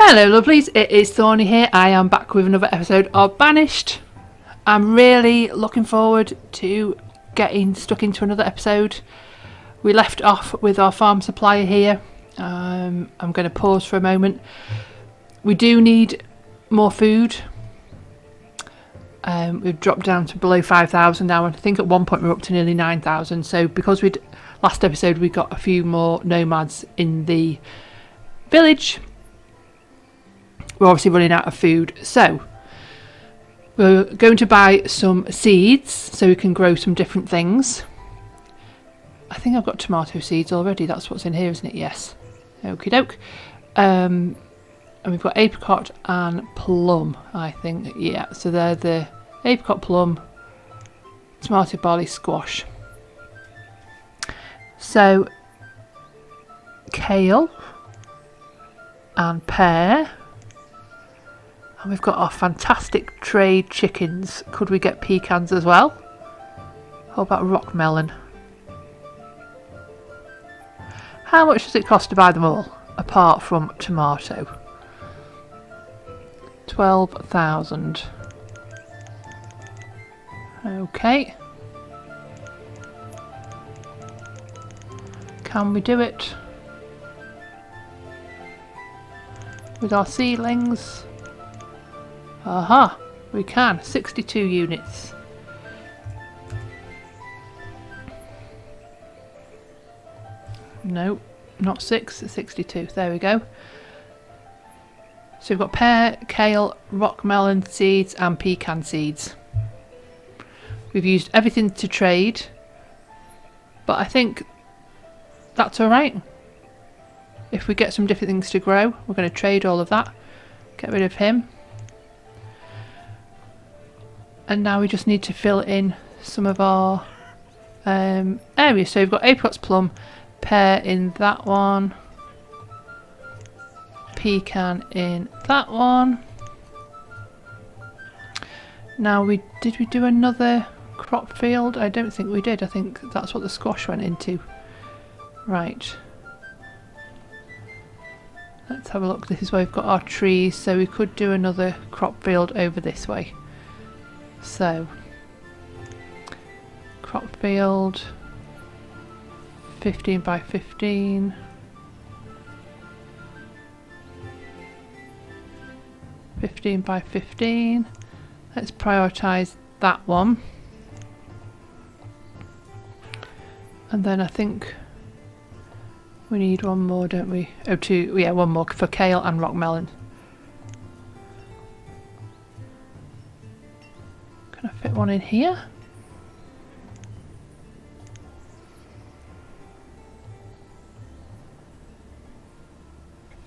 Hello lovelies, it is Thorny here. I am back with another episode of Banished. I'm really looking forward to getting stuck into another episode. We left off with our farm supplier here. I'm going to pause for a moment. We do need more food. We've dropped down to below 5,000 now, and I think at one point we were up to nearly 9,000. So because last episode we got a few more nomads in the village, we're obviously running out of food. So we're going to buy some seeds so we can grow some different things. I think I've got tomato seeds already. That's what's in here, isn't it? Yes. Okie doke. And we've got apricot and plum, I think. Yeah, so they're the apricot, plum, tomato, barley, squash. So kale and pear. And we've got our fantastic trade chickens. Could we get pecans as well? How about rock melon? How much does it cost to buy them all, apart from tomato? 12,000. Okay. Can we do it with our seedlings? Aha, we can. 62 units. No, not 6, 62. There we go. So we've got pear, kale, rock melon seeds and pecan seeds. We've used everything to trade, but I think that's alright. If we get some different things to grow, we're going to trade all of that. Get rid of him. And now we just need to fill in some of our areas. So we've got apricots, plum, pear in that one, pecan in that one. Now did we do another crop field? I don't think we did. I think that's what the squash went into. Right. Let's have a look. This is where we've got our trees, so we could do another crop field over this way. So, crop field, 15 by 15, 15 by 15. Let's prioritise that one. And then I think we need one more, don't we? Oh, two, yeah, one more for kale and rock melon. Can I fit one in here?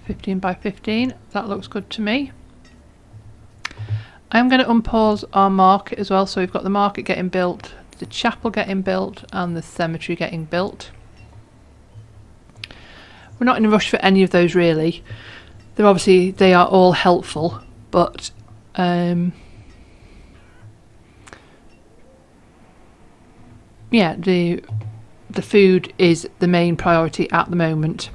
$15 by 15, that looks good to me. I'm going to unpause our market as well, so we've got the market getting built, the chapel getting built and the cemetery getting built. We're not in a rush for any of those really. They are all helpful, but yeah, the food is the main priority at the moment,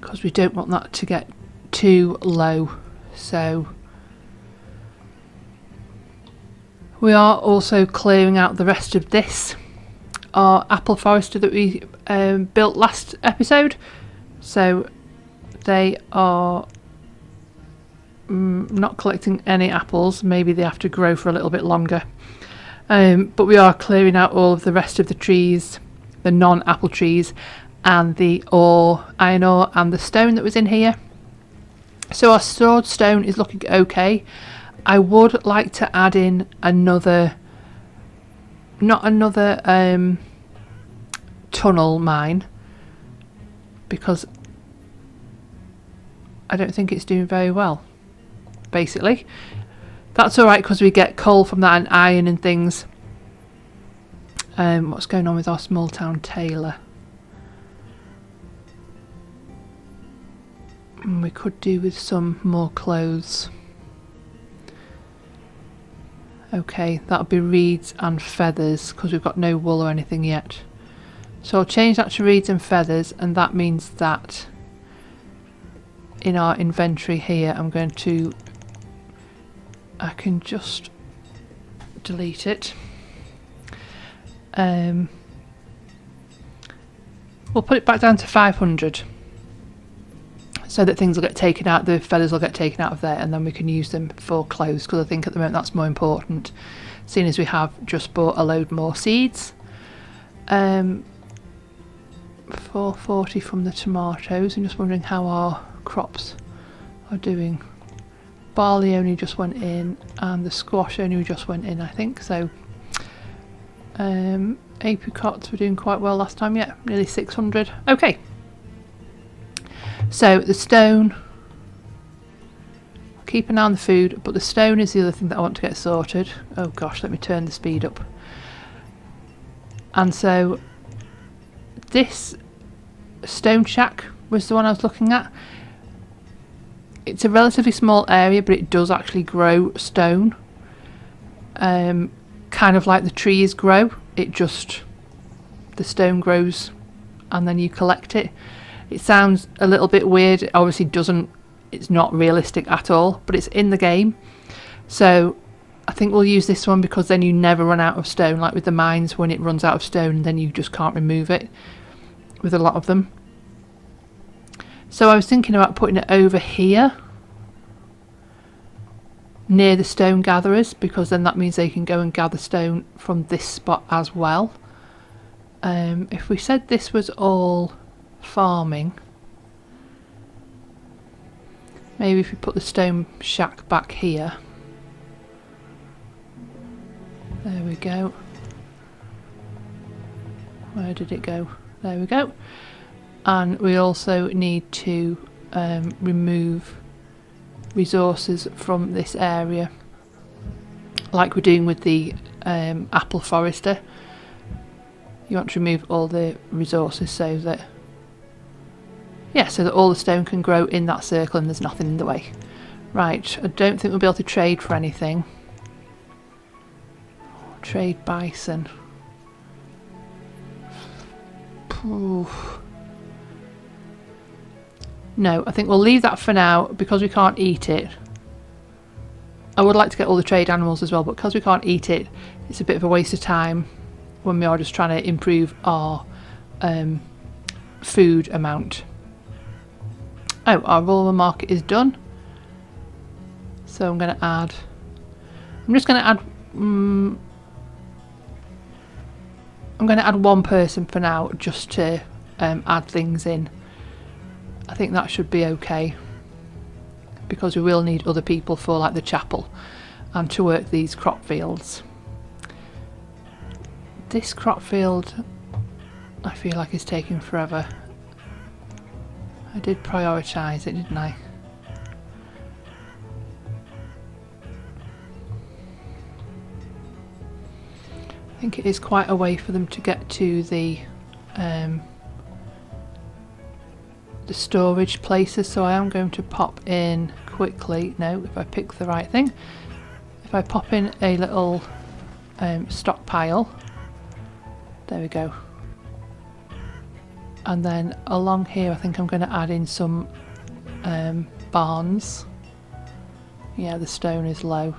because we don't want that to get too low. So we are also clearing out the rest of this, our apple forester that we built last episode. So they are not collecting any apples. Maybe they have to grow for a little bit longer, but we are clearing out all of the rest of the trees, the non-apple trees, and the iron ore and the stone that was in here. So our stored stone is looking okay. I would like to add in another, not another tunnel mine, because I don't think it's doing very well. Basically, that's all right because we get coal from that and iron and things. What's going on with our small town tailor? We could do with some more clothes. Okay, that'll be reeds and feathers because we've got no wool or anything yet. So I'll change that to reeds and feathers, and that means that in our inventory here I can just delete it. We'll put it back down to 500 so that things will get taken out, the feathers will get taken out of there, and then we can use them for clothes, because I think at the moment that's more important, seeing as we have just bought a load more seeds. 440 from the tomatoes. I'm just wondering how our crops are doing. Barley only just went in, and the squash only just went in, I think. So apricots were doing quite well last time. Yeah, nearly 600. Okay. So the stone, I'll keep an eye on the food, but the stone is the other thing that I want to get sorted. Oh gosh, let me turn the speed up. And so this stone shack was the one I was looking at. It's a relatively small area, but it does actually grow stone. Kind of like the trees grow. The stone grows and then you collect it. It sounds a little bit weird. It obviously it's not realistic at all, but it's in the game. So I think we'll use this one because then you never run out of stone, like with the mines. When it runs out of stone, then you just can't remove it with a lot of them. So I was thinking about putting it over here near the stone gatherers, because then that means they can go and gather stone from this spot as well. If we said this was all farming, maybe if we put the stone shack back here. There we go. Where did it go? There we go. And we also need to remove resources from this area, like we're doing with the apple forester. You want to remove all the resources so that all the stone can grow in that circle and there's nothing in the way. Right, I don't think we'll be able to trade for anything. Trade bison. Oof. No, I think we'll leave that for now because we can't eat it. I would like to get all the trade animals as well, but because we can't eat it, it's a bit of a waste of time when we are just trying to improve our food amount. Oh, our rural market is done. So I'm just going to add one person for now, just to add things in. I think that should be okay, because we will need other people for like the chapel and to work these crop fields. This crop field, I feel like is taking forever. I did prioritise it, didn't I? I think it is quite a way for them to get to the storage places, so I am going to pop in quickly. No, if I pick the right thing, if I pop in a little stockpile, there we go. And then along here I think I'm going to add in some barns. Yeah, the stone is low.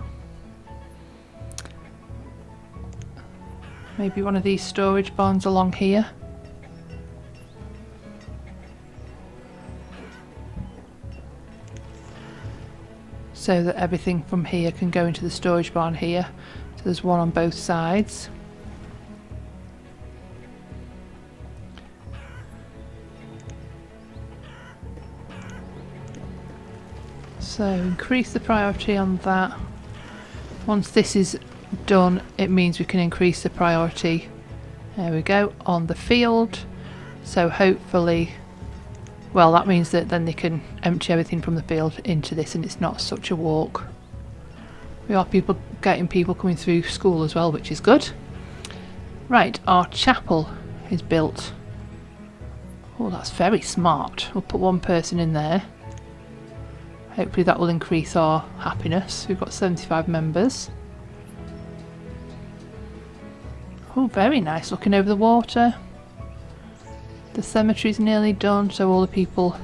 Maybe one of these storage barns along here. So that everything from here can go into the storage barn here. So there's one on both sides. So increase the priority on that. Once this is done, it means we can increase the priority, there we go, on the field. So hopefully, well, that means that then they can empty everything from the field into this and it's not such a walk. We are getting people coming through school as well, which is good. Right, our chapel is built. Oh, that's very smart. We'll put one person in there. Hopefully that will increase our happiness. We've got 75 members. Oh, very nice, looking over the water. The cemetery's nearly done, so all the people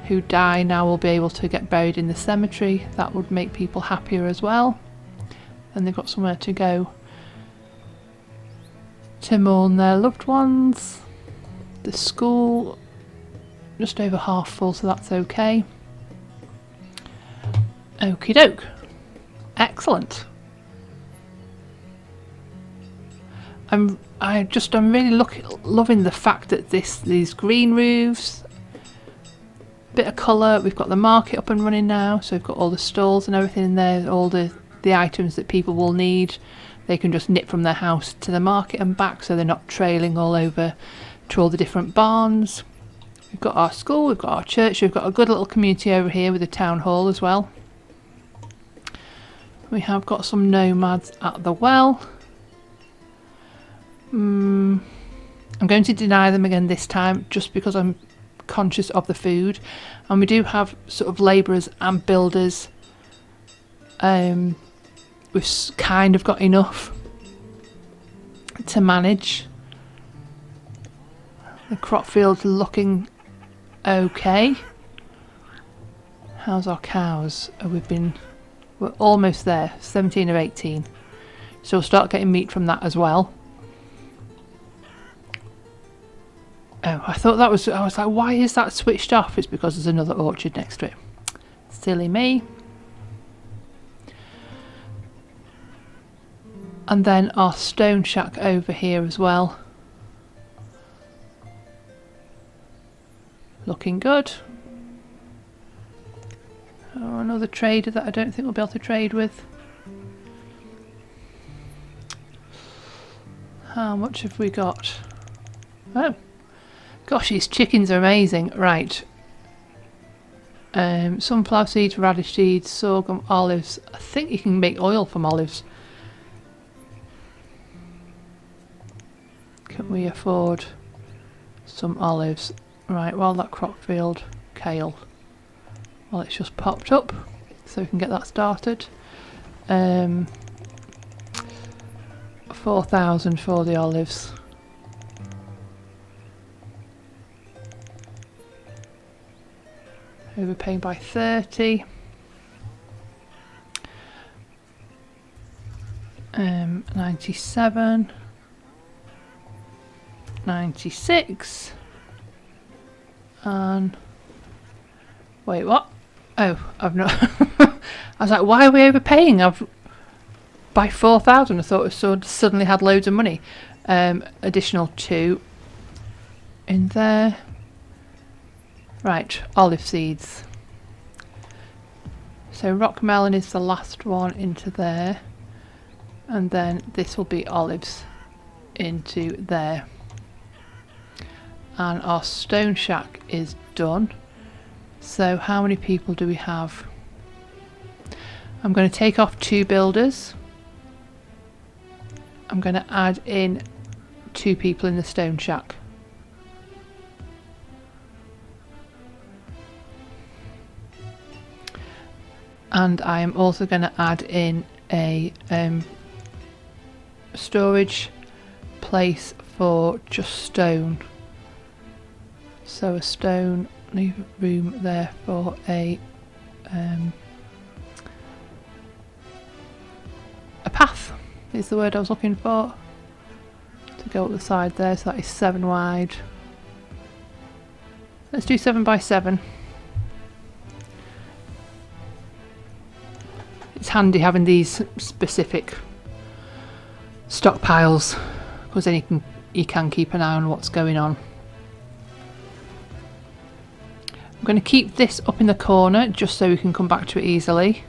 who die now will be able to get buried in the cemetery. That would make people happier as well. And they've got somewhere to go to mourn their loved ones. The school, just over half full, so that's okay. Okie doke. Excellent. I'm really loving the fact that these green roofs, bit of colour. We've got the market up and running now, so we've got all the stalls and everything in there, all the items that people will need. They can just nip from their house to the market and back, so they're not trailing all over to all the different barns. We've got our school, we've got our church, we've got a good little community over here with a town hall as well. We have got some nomads at the well. I'm going to deny them again this time, just because I'm conscious of the food. And we do have sort of labourers and builders. We've kind of got enough to manage. The crop field's looking okay. How's our cows? We're almost there, 17 or 18. So we'll start getting meat from that as well. Oh, I thought that was, I was like, why is that switched off? It's because there's another orchard next to it. Silly me. And then our stone shack over here as well. Looking good. Oh, another trader that I don't think we'll be able to trade with. How much have we got? Oh, gosh, these chickens are amazing. Right. Sunflower seeds, radish seeds, sorghum, olives. I think you can make oil from olives. Can we afford some olives? Right, well, that crop field, kale. Well, it's just popped up, so we can get that started. 4,000 for the olives. Overpaying by 30. 97. 96. And wait, what? Oh, I've not. I was like, why are we overpaying? By 4,000. I thought it suddenly had loads of money. Additional 2 in there. Right, olive seeds. So rock melon is the last one into there, and then this will be olives into there. And our stone shack is done. So how many people do we have? I'm going to take off 2 builders. I'm going to add in 2 people in the stone shack. And I am also going to add in a storage place for just stone. So a stone, leave room there for a path is the word I was looking for, to go up the side there. So that is 7 wide. Let's do 7 by 7. It's handy having these specific stockpiles, because then you can keep an eye on what's going on. I'm going to keep this up in the corner just so we can come back to it easily.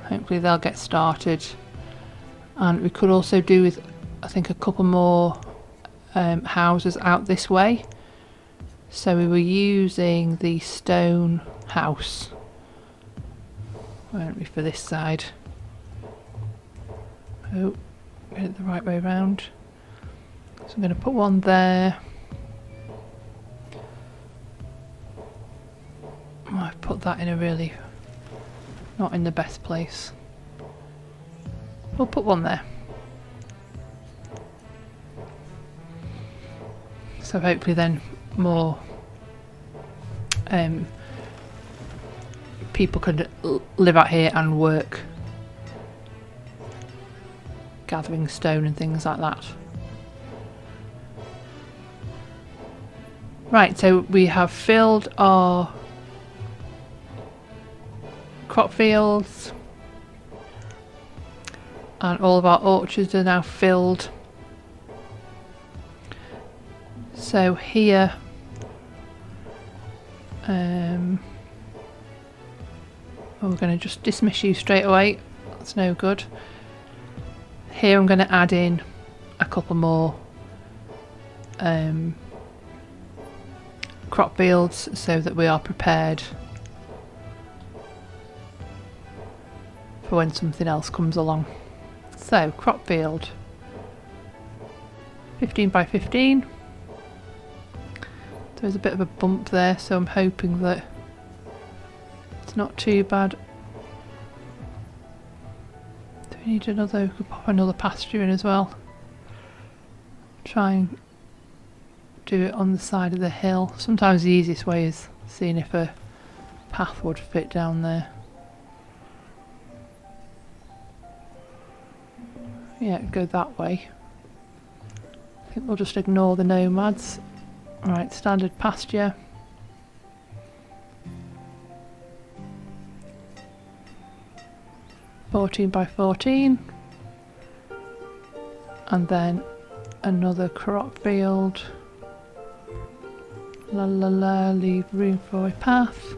Hopefully they'll get started. And we could also do with, I think, a couple more houses out this way. So we were using the stone house, weren't we, for this side? Oh, get it the right way round. So I'm going to put one there. I've put that in a really not in the best place. We'll put one there. So hopefully then more people could live out here and work gathering stone and things like that. Right, so we have filled our crop fields and all of our orchards are now filled. So here we're going to just dismiss you straight away, that's no good. Here I'm going to add in a couple more crop fields so that we are prepared for when something else comes along. So crop field 15 by 15. There's a bit of a bump there, so I'm hoping that it's not too bad. Do we need another? We could pop another pasture in as well. Try and do it on the side of the hill. Sometimes the easiest way is seeing if a path would fit down there. Yeah, go that way. I think we'll just ignore the nomads. Right, standard pasture. (14 by 14), and then another crop field. La la la, leave room for a path.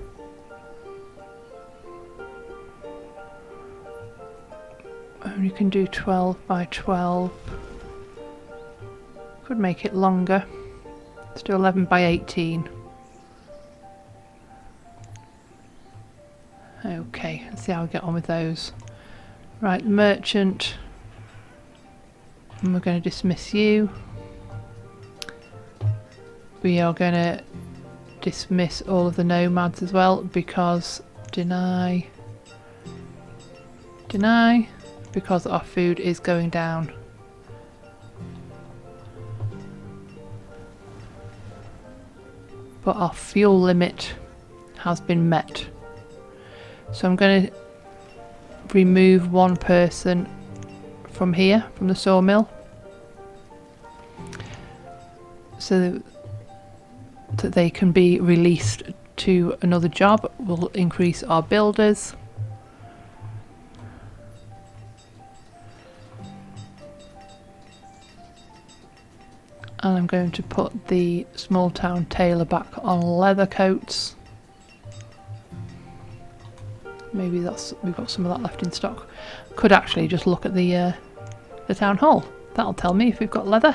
Only can do 12 by 12. Could make it longer. Let's do 11 by 18. Okay, let's see how we get on with those. Right, merchant. And we're going to dismiss you. We are going to dismiss all of the nomads as well because deny, because our food is going down. But our fuel limit has been met. So I'm going to remove one person from here, from the sawmill, so that they can be released to another job. We'll increase our builders. And I'm going to put the small town tailor back on leather coats. Maybe we've got some of that left in stock. Could actually just look at the town hall. That'll tell me if we've got leather.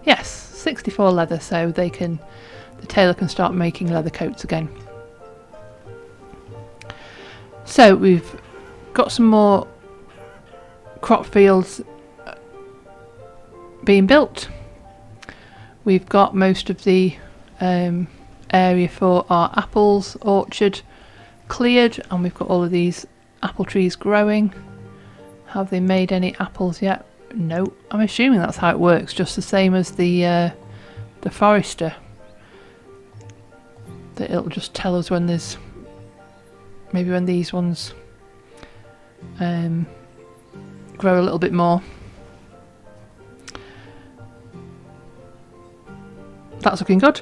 Yes, 64 leather, so the tailor can start making leather coats again. So we've got some more crop fields being built. We've got most of the area for our apples orchard cleared, and we've got all of these apple trees growing. Have they made any apples yet? No. I'm assuming that's how it works, just the same as the forester. That it'll just tell us when there's maybe when these ones grow a little bit more. That's looking good.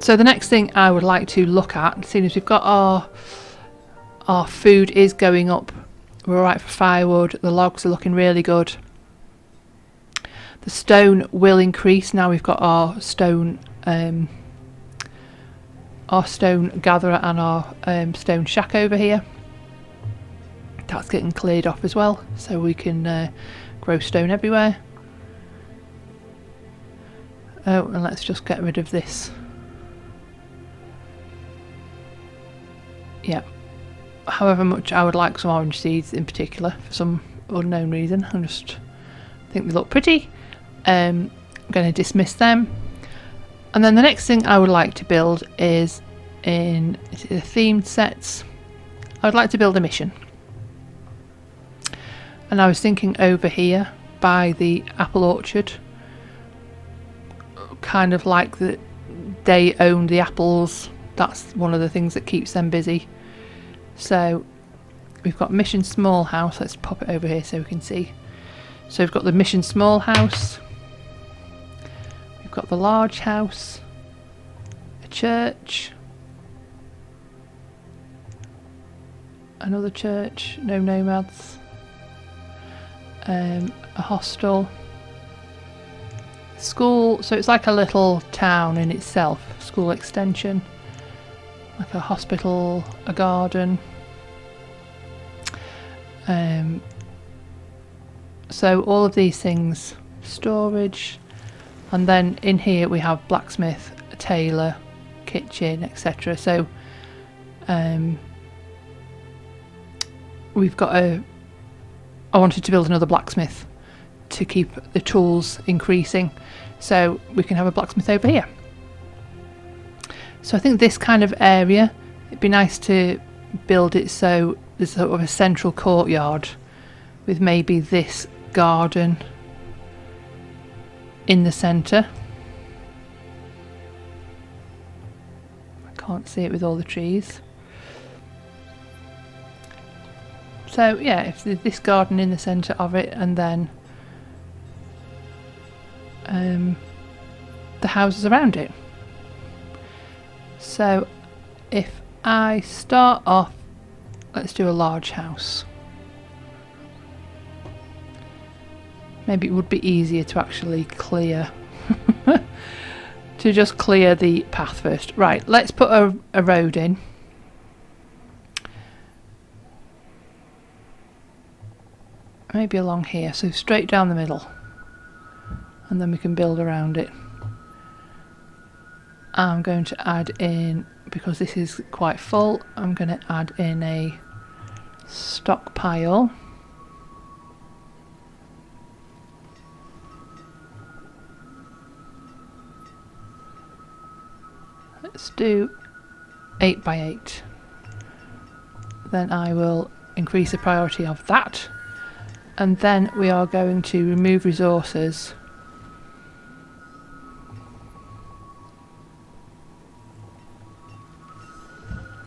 So the next thing I would like to look at, seeing as we've got our food is going up, we're alright for firewood, the logs are looking really good. The stone will increase now we've got our stone gatherer and our stone shack over here. That's getting cleared off as well, so we can grow stone everywhere. Oh, and let's just get rid of this. Yeah. However much I would like some orange seeds in particular, for some unknown reason. I just think they look pretty. I'm going to dismiss them. And then the next thing I would like to build is in the themed sets. I would like to build a mission. And I was thinking over here by the apple orchard, kind of like that they own the apples. That's one of the things that keeps them busy. So we've got Mission Small House. Let's pop it over here so we can see. So we've got the Mission Small House, we've got the large house, a church, another church, no nomads, a hostel, school, so it's like a little town in itself, school extension, like a hospital, a garden. So all of these things, storage, and then in here we have blacksmith, a tailor, kitchen, etc. So we've got I wanted to build another blacksmith to keep the tools increasing, so we can have a blacksmith over here. So I think this kind of area, it'd be nice to build it so there's sort of a central courtyard with maybe this garden in the centre. I can't see it with all the trees. So yeah, if there's this garden in the centre of it, and then the houses around it. So if I start off, let's do a large house. Maybe it would be easier to actually clear to just clear the path first. Right, let's put a road in. Maybe along here, so straight down the middle, and then we can build around it. I'm going to add in, because this is quite full, I'm going to add in a stockpile. Let's do 8 by 8. Then I will increase the priority of that, and then we are going to remove resources.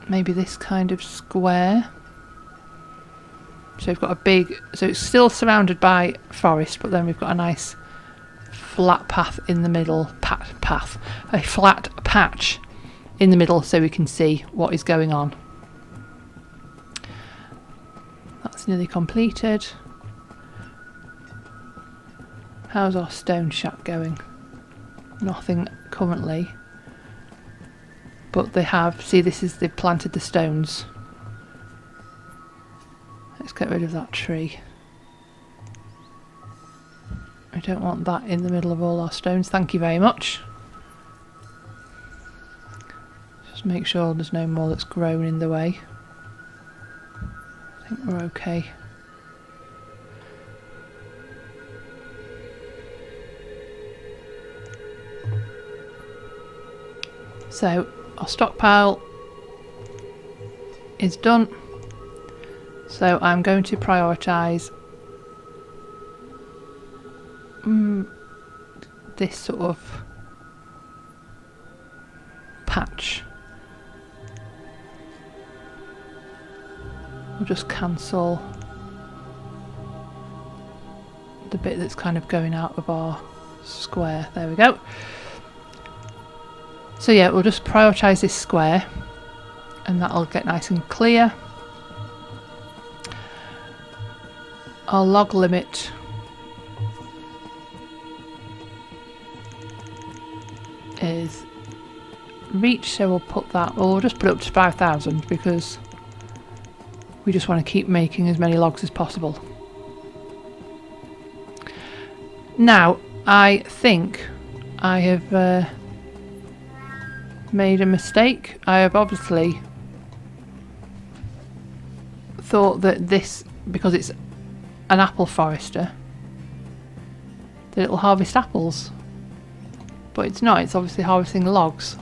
Maybe this kind of square. So we've got a big, so it's still surrounded by forest, but then we've got a nice flat path in the middle, a flat patch in the middle, so we can see what is going on. That's nearly completed. How's our stone shack going? Nothing currently. But they have, see, they've planted the stones. Let's get rid of that tree. I don't want that in the middle of all our stones, thank you very much. Just make sure there's no more that's grown in the way. I think we're okay. So our stockpile is done. So I'm going to prioritise this sort of patch. We'll just cancel the bit that's kind of going out of our square. There we go. So yeah, we'll just prioritise this square, and that'll get nice and clear. Our log limit is reach, so we'll put that, or we'll just put it up to 5,000 because we just want to keep making as many logs as possible. Now, I think I have made a mistake. I have obviously thought that this, because it's an apple forester, that it'll harvest apples, but it's not. It's obviously harvesting logs.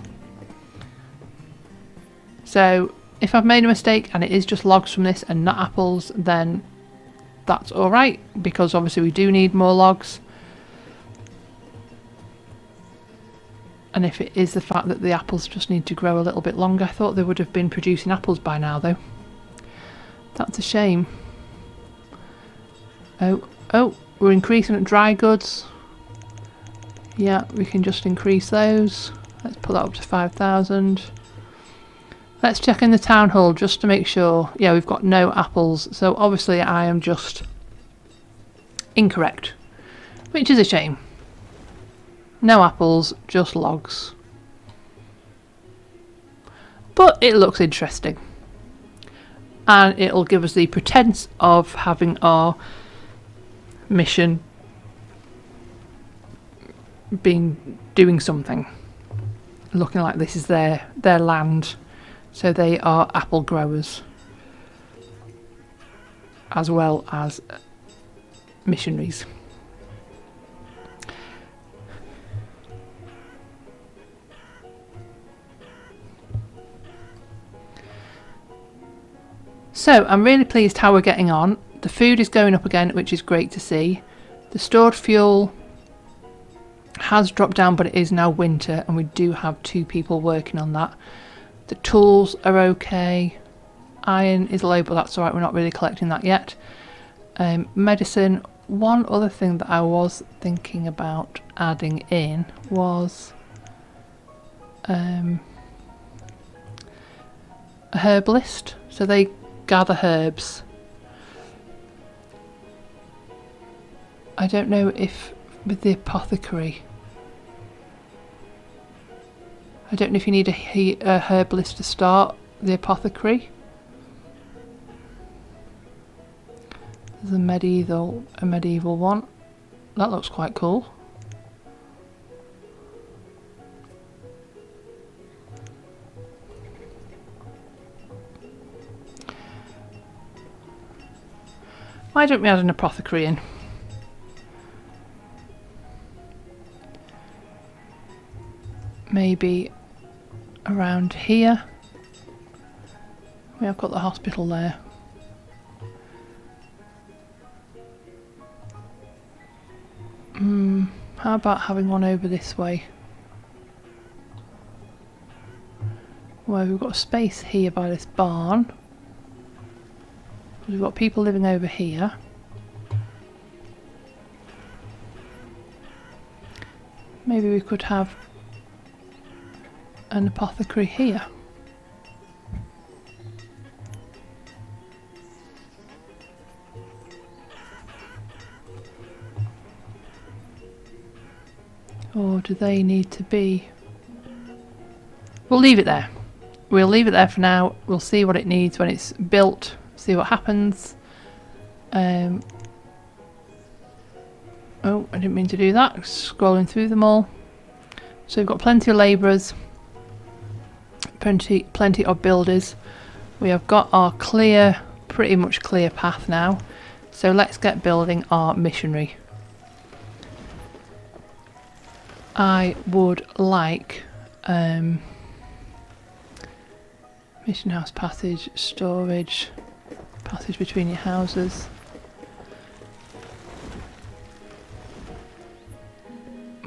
So if I've made a mistake and it is just logs from this and not apples, then that's alright, because obviously we do need more logs. And if it is the fact that the apples just need to grow a little bit longer, I thought they would have been producing apples by now though. That's a shame. Oh, we're increasing dry goods. Yeah, we can just increase those. Let's put that up to 5,000. Let's check in the town hall just to make sure. Yeah, we've got no apples, so obviously I am just incorrect, which is a shame. No apples, just logs. But it looks interesting. And it'll give us the pretense of having our mission doing something. Looking like this is their land. So they are apple growers. As well as missionaries. So I'm really pleased how we're getting on. The food is going up again, which is great to see. The stored fuel has dropped down, but it is now winter and we do have 2 people working on that. The tools are okay. Iron is low, but that's alright, we're not really collecting that yet. Medicine, one other thing that I was thinking about adding in was a herbalist. So they gather herbs. I don't know if with the apothecary, I don't know if you need a herbalist to start the apothecary. There's a medieval one. That looks quite cool. Why don't we add an apothecary in? Maybe around here. We have got the hospital there. How about having one over this way? Well, we've got a space here by this barn. We've got people living over here. Maybe we could have an apothecary here. Or do they need to be... We'll leave it there. We'll leave it there for now. We'll see what it needs when it's built. See what happens. Oh, I didn't mean to do that. Scrolling through them all. So we've got plenty of labourers. Plenty of builders. We have got our pretty much clear path now. So let's get building our missionary. I would like mission house passage, storage, passage between your houses.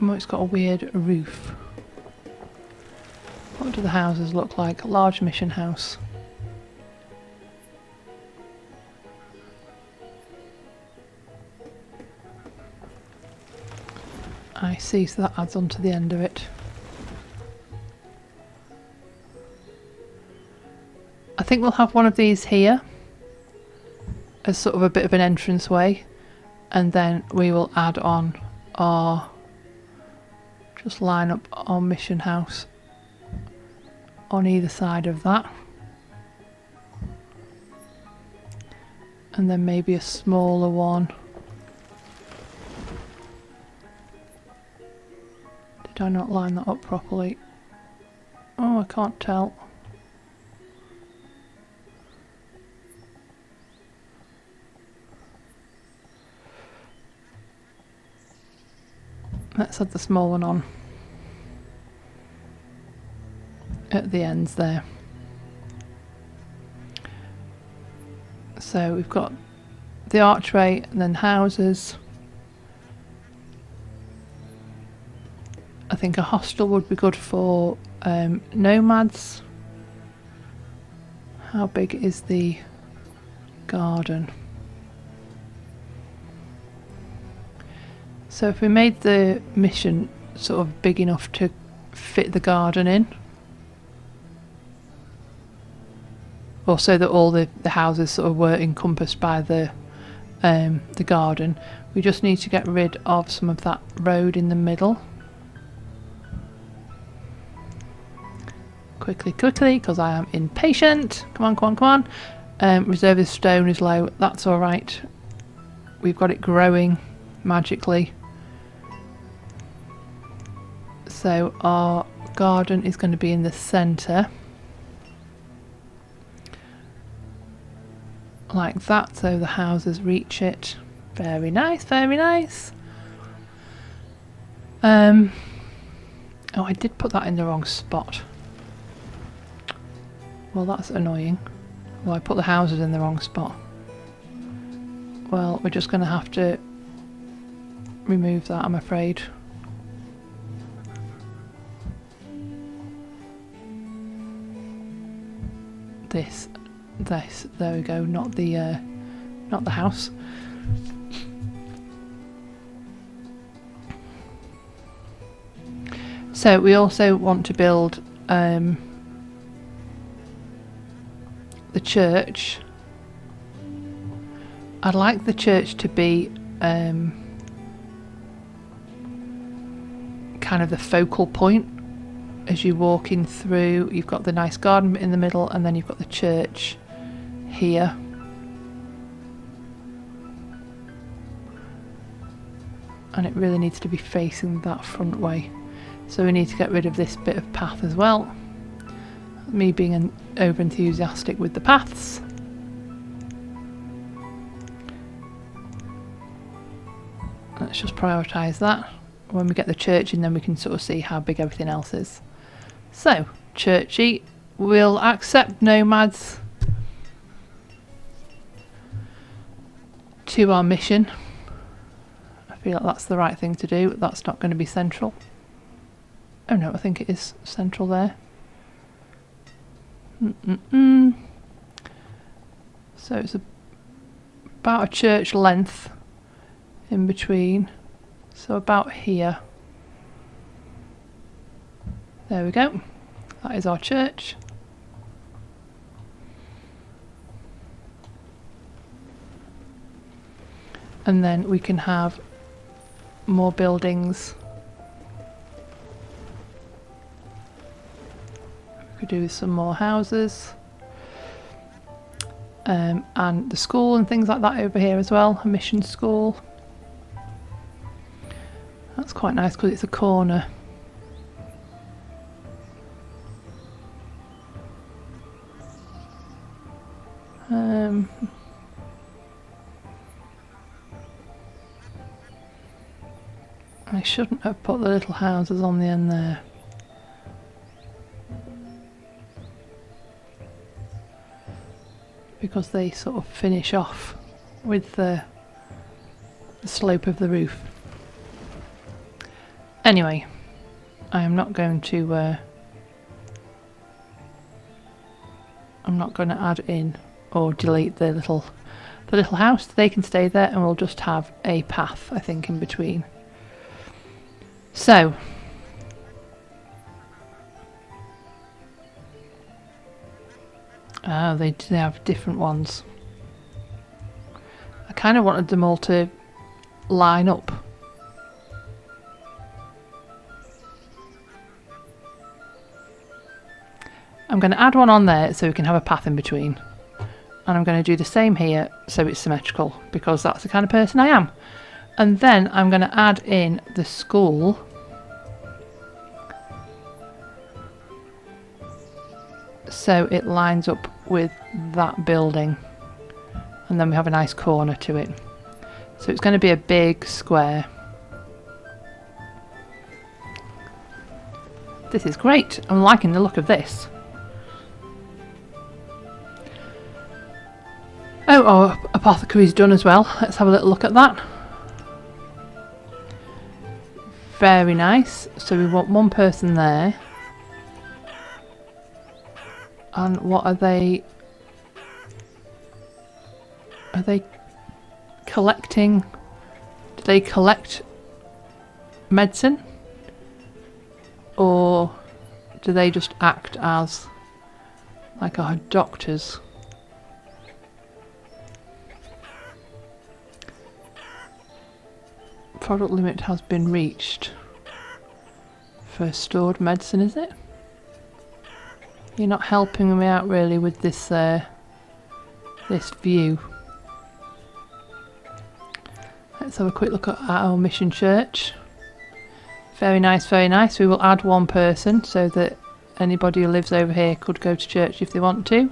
Oh, it's got a weird roof. What do the houses look like? A large mission house. I see, so that adds on to the end of it. I think we'll have one of these here as sort of a bit of an entrance way, and then we will add on our, just line up our mission house on either side of that, and then maybe a smaller one. Did I not line that up properly? Oh, I can't tell. Let's add the small one on at the ends there. So we've got the archway and then houses. I think a hostel would be good for nomads. How big is the garden? So if we made the mission sort of big enough to fit the garden in, or so that all the houses sort of were encompassed by the garden, we just need to get rid of some of that road in the middle. Quickly, because I am impatient. Come on, come on, come on. Reserve of stone is low. That's all right. We've got it growing magically. So our garden is going to be in the centre. Like that, so the houses reach it. Very nice, very nice. Oh, I did put that in the wrong spot. Well, that's annoying. Well, I put the houses in the wrong spot. Well, we're just going to have to remove that, I'm afraid. This, there we go, not the house. So we also want to build the church. I'd like the church to be kind of the focal point. As you walk in through, you've got the nice garden in the middle, and then you've got the church here. And it really needs to be facing that front way. So we need to get rid of this bit of path as well. Me being over enthusiastic with the paths. Let's just prioritise that. When we get the church in, then we can sort of see how big everything else is. So, churchy, we'll accept nomads to our mission. I feel like that's the right thing to do. That's not going to be central. Oh no, I think it is central there. So it's about a church length in between. So about here. There we go. That is our church. And then we can have more buildings. We could do some more houses. And the school and things like that over here as well. A mission school. That's quite nice because it's a corner. I shouldn't have put the little houses on the end there. Because they sort of finish off with the slope of the roof. Anyway, I am not going to I'm not going to add in or delete the little house. They can stay there, and we'll just have a path, I think, in between. So they have different ones. I kind of wanted them all to line up. I'm going to add one on there so we can have a path in between. And I'm going to do the same here so it's symmetrical, because that's the kind of person I am. And then I'm going to add in the school. So it lines up with that building. And then we have a nice corner to it. So it's going to be a big square. This is great. I'm liking the look of this. Oh, apothecary's done as well. Let's have a little look at that. Very nice. So we want one person there. And what are they? Are they collecting? Do they collect medicine? Or do they just act as like our doctors? Product limit has been reached for stored medicine, is it? You're not helping me out really with this this view. Let's have a quick look at our mission church. Very nice, very nice. We will add one person so that anybody who lives over here could go to church if they want to.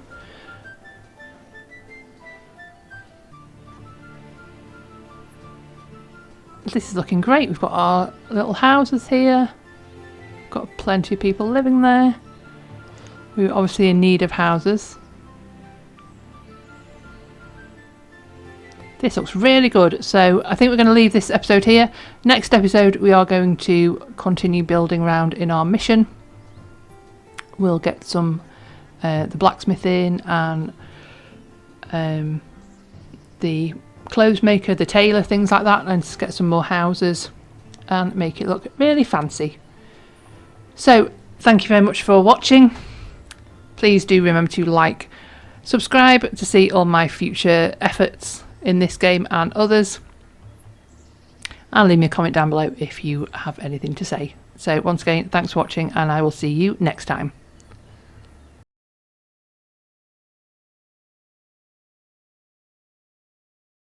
This is looking great. We've got our little houses here. Got plenty of people living there. We're obviously in need of houses. This looks really good. So I think we're going to leave this episode here. Next episode we are going to continue building around in our mission. We'll get some the blacksmith in and the clothes maker, the tailor, things like that, and just get some more houses and make it look really fancy. So thank you very much for watching. Please do remember to like, subscribe to see all my future efforts in this game and others, and leave me a comment down below if you have anything to say. So once again, thanks for watching, and I will see you next time.